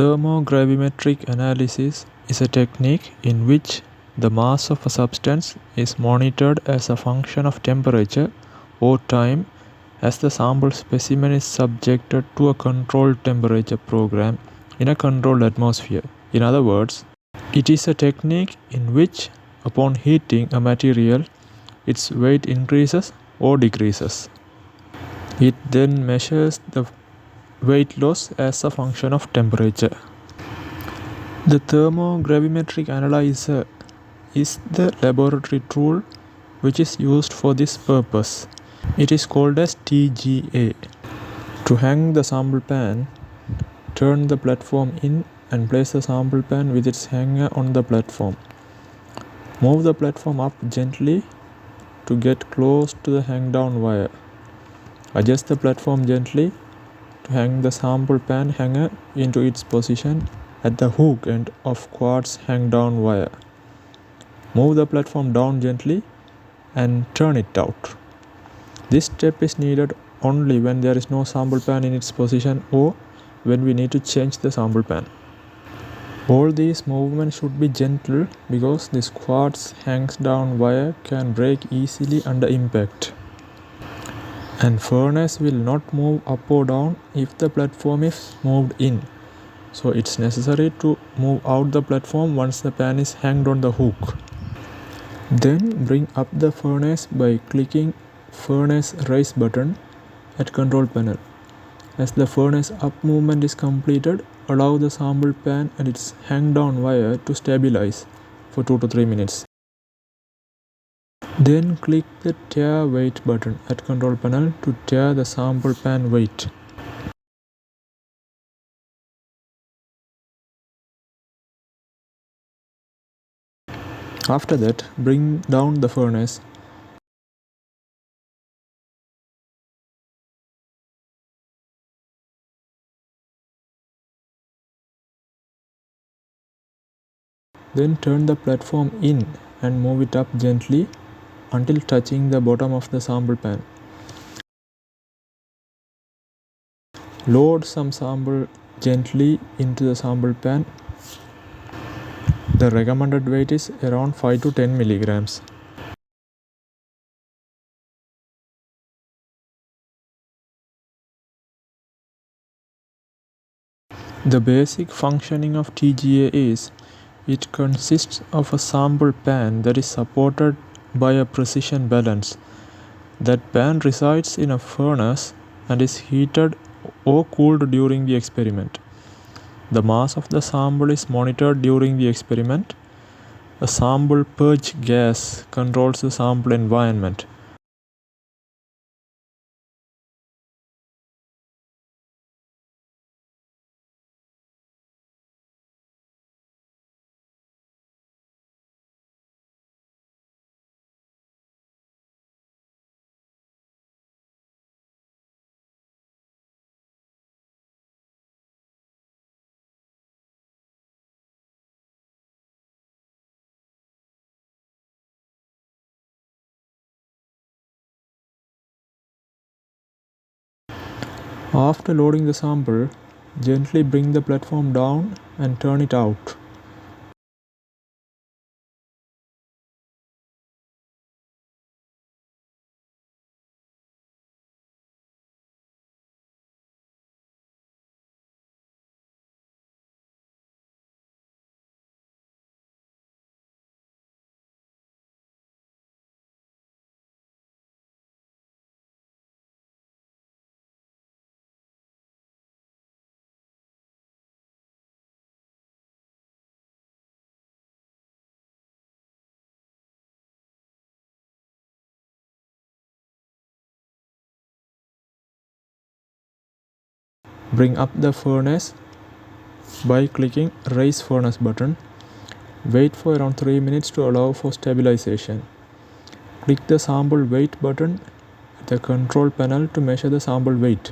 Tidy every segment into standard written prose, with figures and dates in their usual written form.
Thermogravimetric analysis is a technique in which the mass of a substance is monitored as a function of temperature or time as the sample specimen is subjected to a controlled temperature program in a controlled atmosphere. In other words, it is a technique in which, upon heating a material, its weight increases or decreases. It then measures the weight loss as a function of temperature. The Thermogravimetric Analyzer is the laboratory tool which is used for this purpose. It is called as TGA. To hang the sample pan, turn the platform in and place the sample pan with its hanger on the platform. Move the platform up gently to get close to the hang down wire. Adjust the platform gently to hang the sample pan hanger into its position at the hook end of quartz hang down wire. Move the platform down gently and turn it out. This step is needed only when there is no sample pan in its position or when we need to change the sample pan. All these movements should be gentle because this quartz hangs down wire can break easily under impact. And furnace will not move up or down if the platform is moved in. So it's necessary to move out the platform once the pan is hanged on the hook. Then bring up the furnace by clicking furnace raise button at control panel. As the furnace up movement is completed, allow the sample pan and its hang down wire to stabilize for 2 to 3 minutes. Then click the tear weight button at control panel to tear the sample pan weight. After that, bring down the furnace. Then turn the platform in and move it up gently until touching the bottom of the sample pan. Load some sample gently into the sample pan. The recommended weight is around 5 to 10 milligrams. The basic functioning of TGA is it consists of a sample pan that is supported by a precision balance. That pan resides in a furnace and is heated or cooled during the experiment. The mass of the sample is monitored during the experiment. A sample purge gas controls the sample environment. After loading the sample, gently bring the platform down and turn it out. Bring up the furnace by clicking raise furnace button. Wait for around 3 minutes to allow for stabilization. Click the sample weight button at the control panel to measure the sample weight.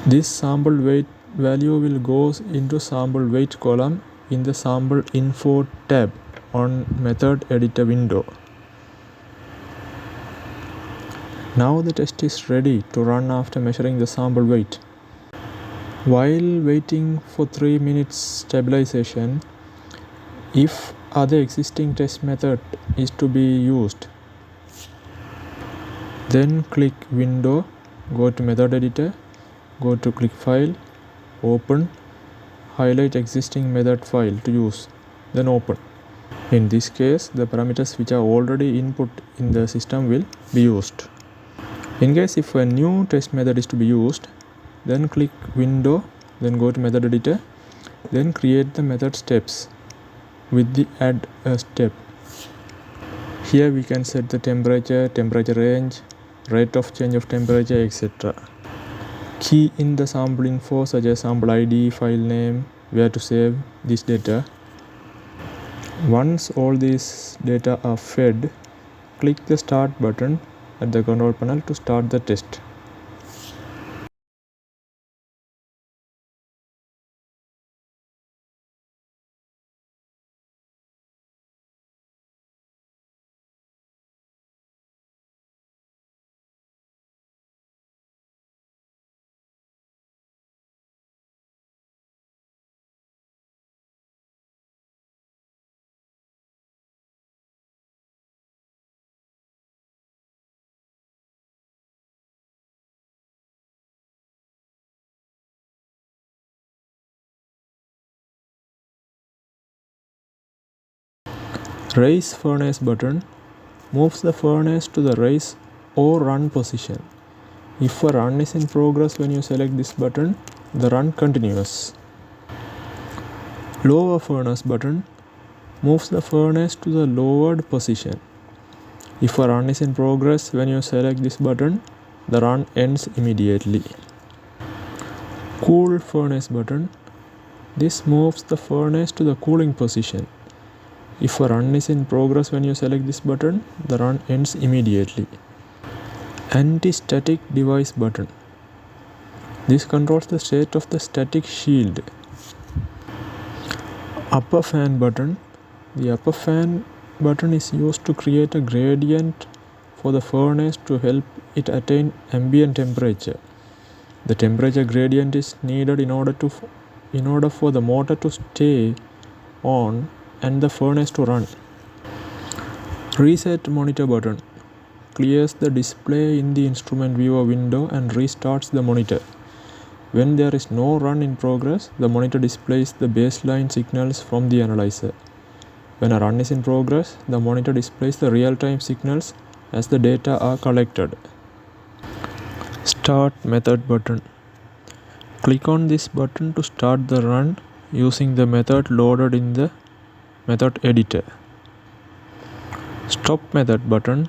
This sample weight value will go into sample weight column in the sample info tab on method editor window. Now the test is ready to run after measuring the sample weight. While waiting for 3 minutes stabilization, if other existing test method is to be used, then click Window, go to Method Editor, go to Click File, Open, highlight existing method file to use, then Open. In this case, the parameters which are already input in the system will be used. In case if a new test method is to be used, then click Window, then go to Method Editor, then create the method steps with the Add a Step. Here we can set the temperature, temperature range, rate of change of temperature, etc. Key in the sample info such as sample ID, file name, where to save this data. Once all these data are fed, click the Start button at the control panel to start the test. Raise furnace button moves the furnace to the raise or run position. If a run is in progress when you select this button, the run continues. Lower furnace button moves the furnace to the lowered position. If a run is in progress when you select this button, the run ends immediately. Cool furnace button. This moves the furnace to the cooling position. If a run is in progress when you select this button, the run ends immediately. Anti-static device button. This controls the state of the static shield. Upper fan button. The upper fan button is used to create a gradient for the furnace to help it attain ambient temperature. The temperature gradient is needed in order for the motor to stay on and the furnace to run. Reset monitor button clears the display in the instrument viewer window and restarts the monitor. When there is no run in progress, the monitor displays the baseline signals from the analyzer. When a run is in progress, the monitor displays the real-time signals as the data are collected. Start method button. Click on this button to start the run using the method loaded in the method editor. Stop method button.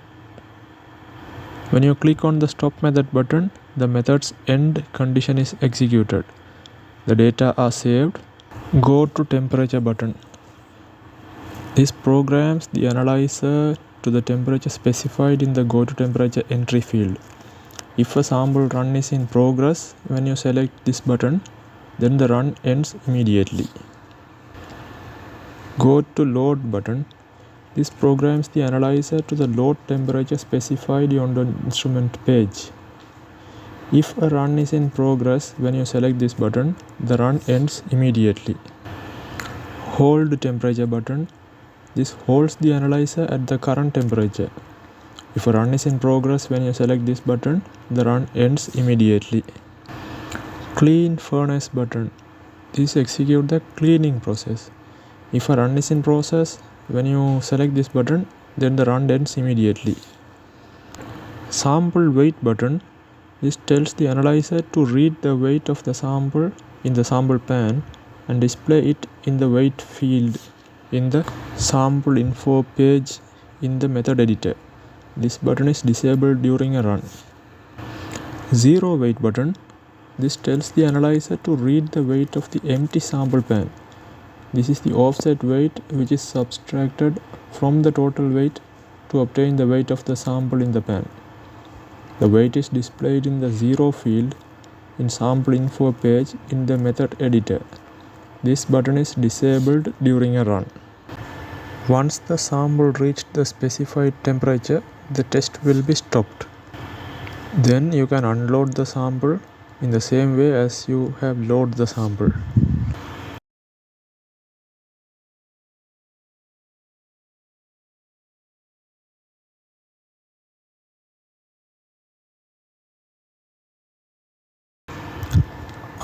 When you click on the stop method button, the method's end condition is executed. The data are saved. Go to temperature button. This programs the analyzer to the temperature specified in the go to temperature entry field. If a sample run is in progress when you select this button, then the run ends immediately. Go to load button. This programs the analyzer to the load temperature specified on the instrument page. If a run is in progress when you select this button, the run ends immediately. Hold temperature button. This holds the analyzer at the current temperature. If a run is in progress when you select this button, the run ends immediately. Clean furnace button. This executes the cleaning process. If a run is in process when you select this button, then the run ends immediately. Sample weight button. This tells the analyzer to read the weight of the sample in the sample pan and display it in the weight field in the sample info page in the method editor. This button is disabled during a run. Zero weight button. This tells the analyzer to read the weight of the empty sample pan. This is the offset weight which is subtracted from the total weight to obtain the weight of the sample in the pan. The weight is displayed in the zero field in sample info page in the method editor. This button is disabled during a run. Once the sample reached the specified temperature, the test will be stopped. Then you can unload the sample in the same way as you have loaded the sample.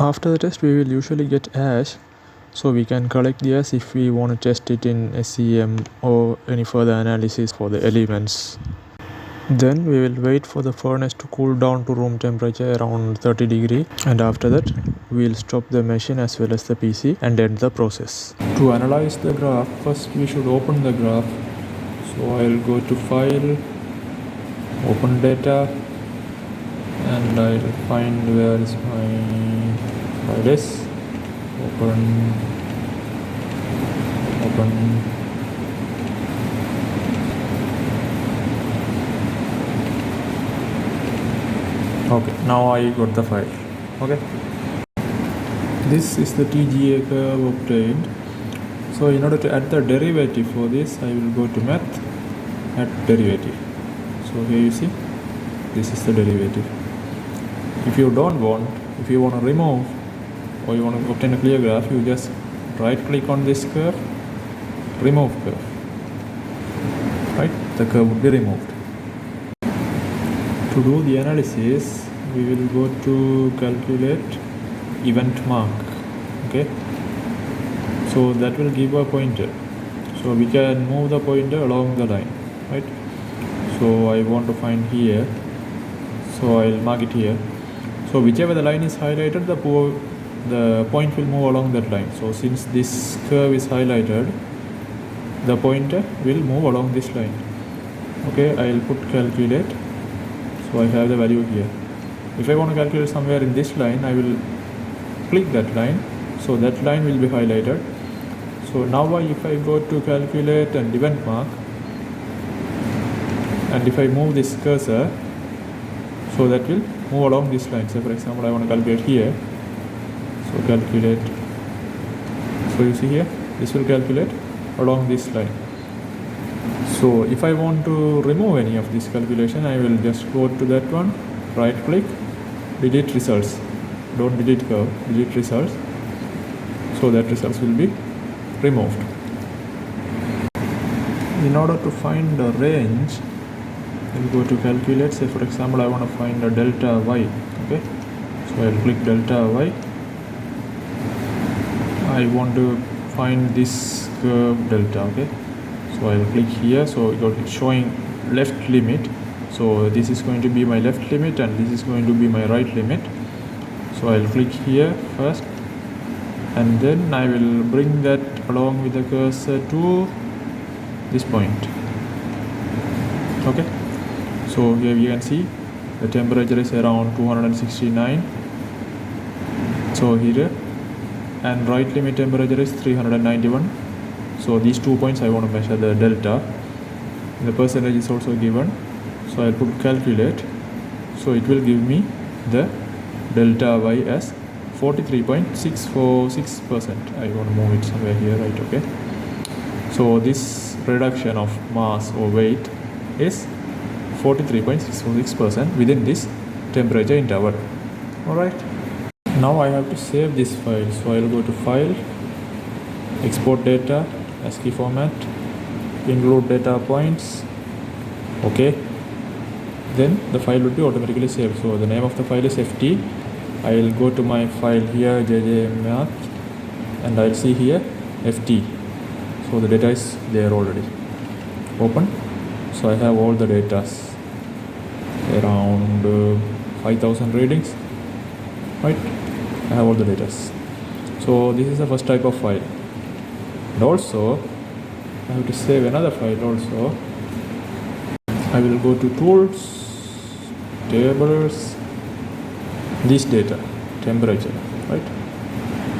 After the test, we will usually get ash, so we can collect the ash if we want to test it in SEM or any further analysis for the elements. Then we will wait for the furnace to cool down to room temperature around 30 degree, and after that we will stop the machine as well as the PC and end the process. To analyze the graph, first we should open the graph. So I will go to File, Open Data, and I will find where is my file is. Open. Okay, now I got the file. Okay, this is the TGA curve obtained. So in order to add the derivative for this, I will go to Math, add derivative. So here you see, this is the derivative. If you want to remove or you want to obtain a clear graph, you just right click on this curve, remove curve. Right, the curve would be removed. To do the analysis, we will go to calculate event mark. Okay, so that will give a pointer, so we can move the pointer along the line, right? So I want to find here, so I'll mark it here. So whichever the line is highlighted, the point will move along that line. So since this curve is highlighted, the pointer will move along this line. Okay, I'll put calculate. So I have the value here. If I want to calculate somewhere in this line, I will click that line. So that line will be highlighted. So now if I go to calculate and event mark, and if I move this cursor, so that will move along this line. So for example, I want to calculate here. So calculate. So you see here, this will calculate along this line. So if I want to remove any of this calculation, I will just go to that one, right click, delete results. Don't delete curve, delete results. So that results will be removed. In order to find the range, I will go to calculate. Say for example, I want to find a delta y. Okay, so I will click delta y. I want to find this curve delta. Okay, so I will click here. So it's showing left limit. So this is going to be my left limit and this is going to be my right limit. So I will click here first, and then I will bring that along with the cursor to this point. Okay, so here you can see the temperature is around 269. So here, and right limit temperature is 391. So these 2 points I want to measure the delta. The percentage is also given. So I'll put calculate. So it will give me the delta y as 43.646%. I want to move it somewhere here, right? Okay, so this reduction of mass or weight is 43.646% within this temperature interval. Alright, now I have to save this file. So I'll go to File, Export Data, ASCII format, include data points. Okay, then the file will be automatically saved. So the name of the file is FT. I will go to my file here, JJ Math, and I'll see here FT. So the data is there already. Open. So I have all the data, around 5,000 readings, right? I have all the data. So this is the first type of file. And also I have to save another file also. I will go to Tools, Tables, this data, temperature, right?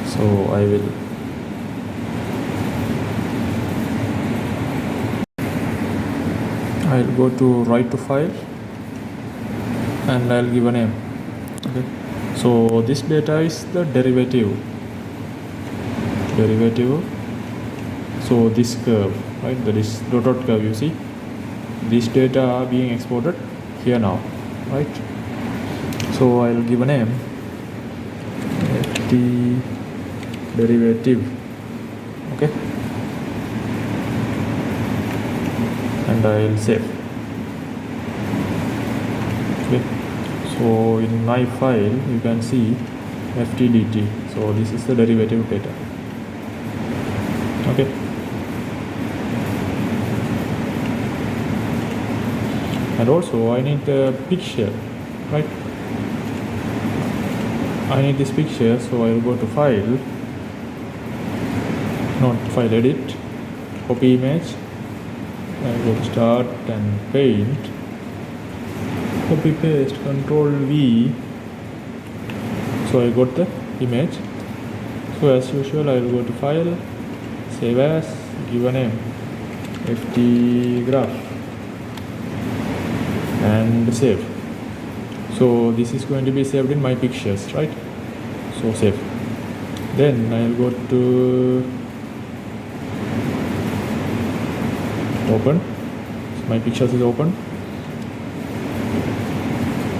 So I'll go to write to file and I'll give a name. Okay, so this data is the derivative. So this curve, right, that is dot curve, you see, these data are being exported here now, right? So I'll give a name. FT derivative. Okay, and I'll save. Okay, so in my file you can see FTDT. So this is the derivative data. Okay, and also I need the picture, right? I need this picture, so I'll go to file, not file, edit, copy image, I'll go to start and paint, copy paste, control V. So I got the image. So as usual I'll go to file, save as, give a name, FT graph, and save. So this is going to be saved in my pictures, right? So save. Then I'll go to open. So my pictures is open.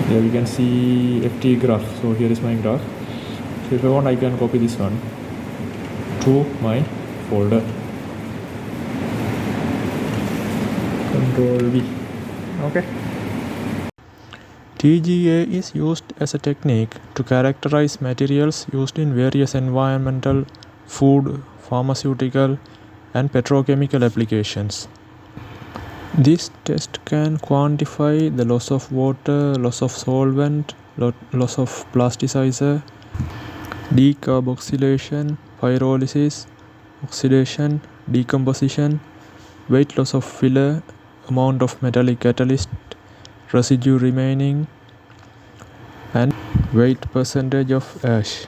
There we can see FT graph. So here is my graph. So if I want, I can copy this one to my folder. Control V. Okay. TGA is used as a technique to characterize materials used in various environmental, food, pharmaceutical, and petrochemical applications. This test can quantify the loss of water, loss of solvent, loss of plasticizer, decarboxylation, pyrolysis, oxidation, decomposition, weight loss of filler, amount of metallic catalyst, residue remaining, and weight percentage of ash.